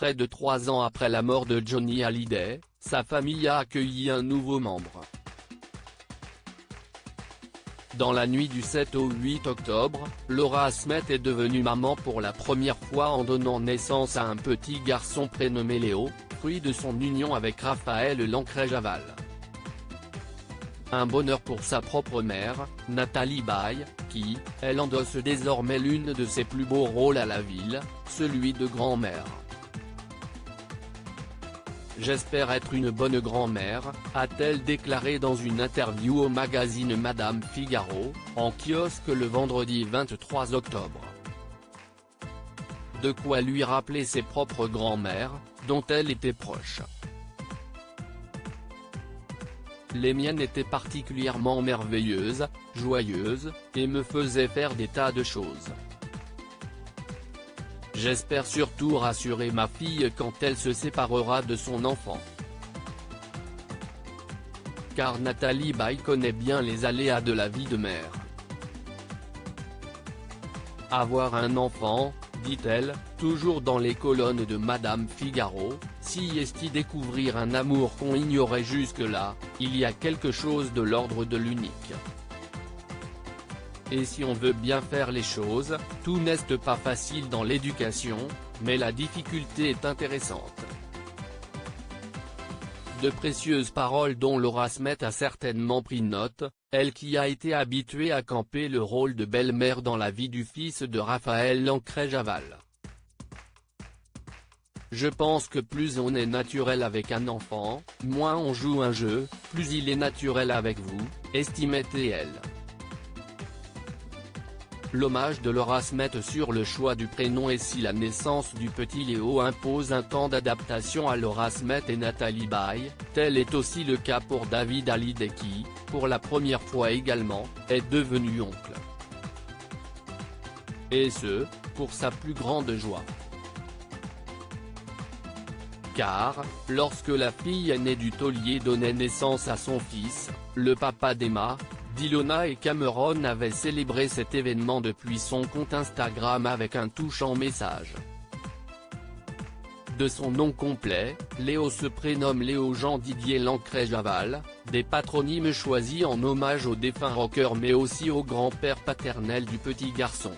Près de 3 ans après la mort de Johnny Hallyday, sa famille a accueilli un nouveau membre. Dans la nuit du 7 au 8 octobre, Laura Smith est devenue maman pour la première fois en donnant naissance à un petit garçon prénommé Léo, fruit de son union avec Raphaël Lancret-Javal. Un bonheur pour sa propre mère, Nathalie Baye, qui, elle endosse désormais l'une de ses plus beaux rôles à la ville, celui de grand-mère. « J'espère être une bonne grand-mère », a-t-elle déclaré dans une interview au magazine Madame Figaro, en kiosque le vendredi 23 octobre. De quoi lui rappeler ses propres grand-mères, dont elle était proche. Les miennes étaient particulièrement merveilleuses, joyeuses, et me faisaient faire des tas de choses. J'espère surtout rassurer ma fille quand elle se séparera de son enfant. Car Nathalie Baye connaît bien les aléas de la vie de mère. Avoir un enfant, dit-elle, toujours dans les colonnes de Madame Figaro, si est-y découvrir un amour qu'on ignorait jusque-là, il y a quelque chose de l'ordre de l'unique. Et si on veut bien faire les choses, tout n'est pas facile dans l'éducation, mais la difficulté est intéressante. De précieuses paroles dont Laura Smith a certainement pris note, elle qui a été habituée à camper le rôle de belle-mère dans la vie du fils de Raphaël Lancret-Javal. Je pense que plus on est naturel avec un enfant, moins on joue un jeu, plus il est naturel avec vous, estimait-elle. L'hommage de Laura Smith sur le choix du prénom et si la naissance du petit Léo impose un temps d'adaptation à Laura Smith et Nathalie Baye, tel est aussi le cas pour David Hallyday qui, pour la première fois également, est devenu oncle. Et ce, pour sa plus grande joie. Car, lorsque la fille aînée du taulier donnait naissance à son fils, le papa d'Emma, d'Ilona et Cameron avait célébré cet événement depuis son compte Instagram avec un touchant message. De son nom complet, Léo se prénomme Léo Jean Didier Lancret-Javal, des patronymes choisis en hommage au défunt rocker mais aussi au grand-père paternel du petit garçon.